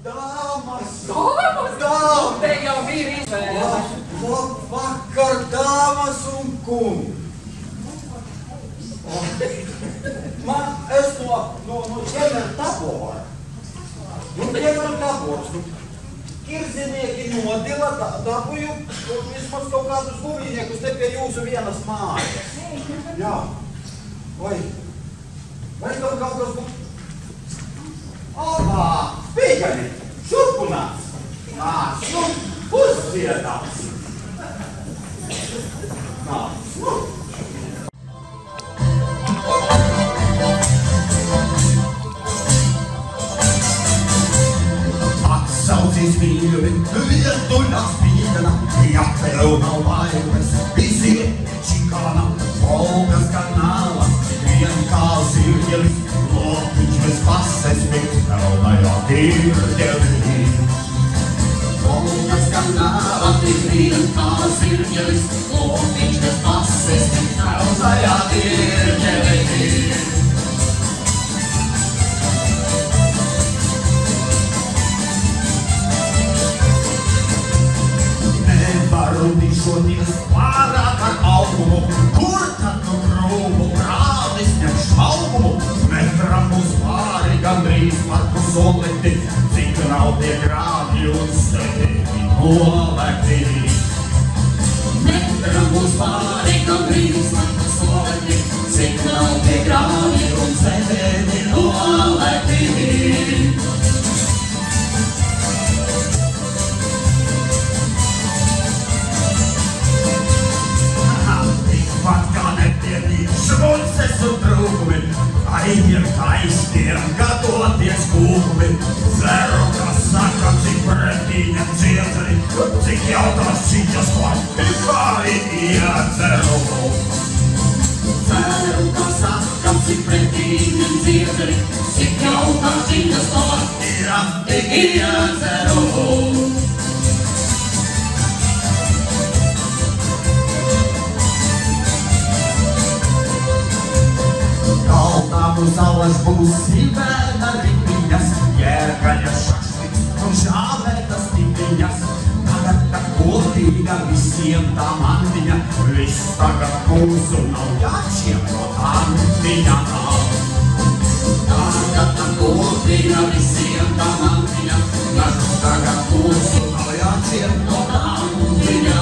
Dāmas! Dāmas! Te jau bija izvēle. Labvakar, dāmas un kungi! Es no ķemera tabora. Ķemera tabors. Kirzinieki nodila, dabūju vismaz kaut kādus guvīniekus te pie jūsu vienas mājas. Jā. Vai kaut kas būtu? Alvā, spīgani, šurpunās. Šurp uzdziedās. Atsaucies mīļi, vietuļās pīdana, ja tev nav vaigas, iziet čikāna, Volgas kanāla, vien kā zirģelis, lopiņš bez pases, bet pelnajā tirģelī. Volgas kanāla, vien kā zirģelis, lopiņš bez pases, bet pelnajā tirģelī. Šodienas pārāk ar augumu, kur tad nu krūmu krāvis ņem šaugumu, metram uz pāri gandrīz par pusoleti, cik nav tie grāvi un sevi nolekti. Metram uz pāri gandrīz par pusoleti, cik nav tie grāvi un sevi nolekti. Šmunces un trūkumi, aiziem taistiem, gatoties kūkumi. Zeru, kas saka, cik pretī ņem dziedzeri, cik jautās šiņas klāt, pāri iedzeru. Zeru, kas saka, cik pretī ņem dziedzeri, cik jautās šiņas klāt, tik iedzeru. Kaltām uz alas būs sīvēna ripiņas, jērgaļa šašliks un žāvētas tipiņas. Tagad tā kopīga visiem tā mandiņa, viss tagad mūsu nav jāčieko andiņa. Tagad tā kopīga visiem tā mandiņa, viss tagad mūsu nav jāčieko andiņa.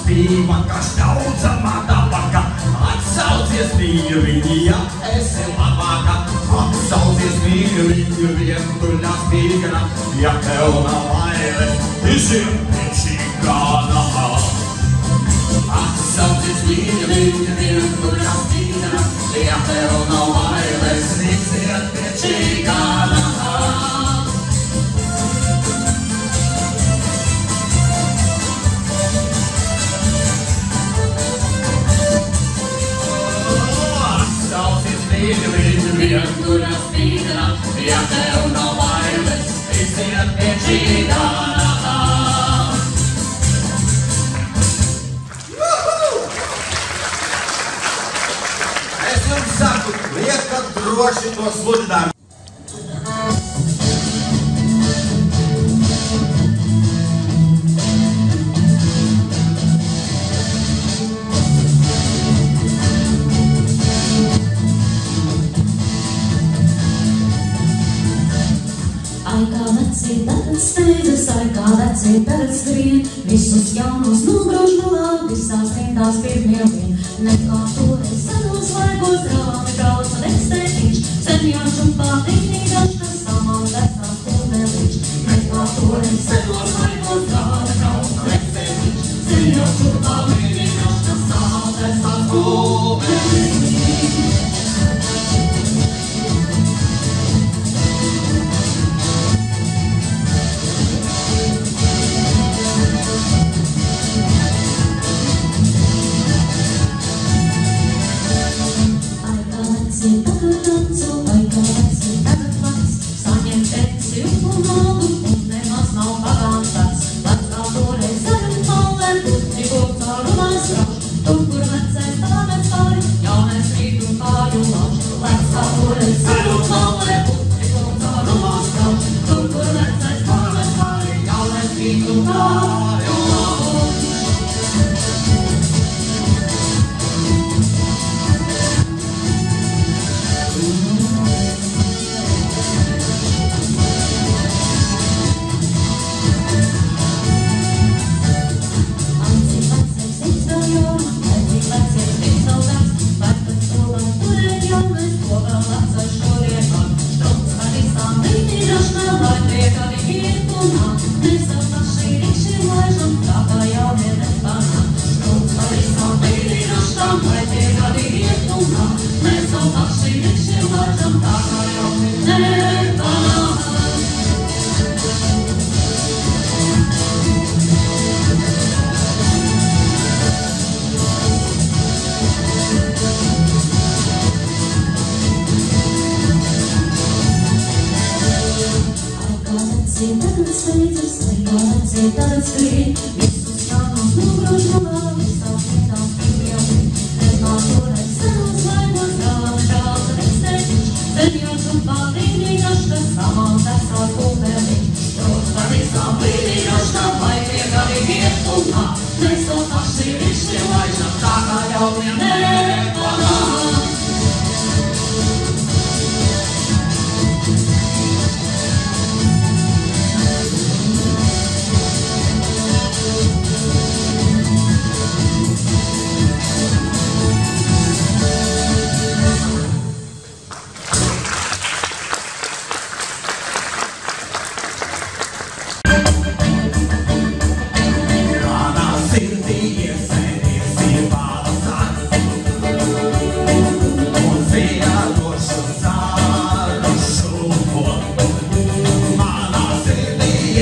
Pīva, kas daudzamā tabaka, atsaucies mīļu viņi, ja esi labāka. Atsaucies mīļu viņu vientuļā spīgana, ja tev nav vailes, iziet pie čikāna. Atsaucies mīļu viņu vientuļā spīgana, ja tev nav vailes, iziet pie čikāna. Vientuļā spīdana, ja tev nav vailes, iziet pie čikāna. Es jums saku, liekat droši to sludinājumu. Steidzas, kā veci pēc skrien, visus jaunos nobrauž malā, visās rindās pirmie vien. Nekā toreiz senos laikos drāmi brauca dekstētiņš, senjārs un pārtīnīgāš, kas samās vecās kūdeliņš. Nekā toreiz senos laikos drāmi brauca dekstētiņš, senjārs un pārtīnīgāš, kas samās vecās kūdeliņš. Tad skrien, visus jaunus nogrož malā, visās vietās pieļauj. Nekā toreiz senos laikos, galvā galva nekstētiņš, ceļos un pārīgi naškas, samās esās kūpētiņš. Tos par visām līnīgaškām, lai vienkārīgi iet un kā, mēs to paši višķi laižam, tā kā jauniem nepanāk.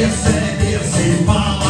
Esse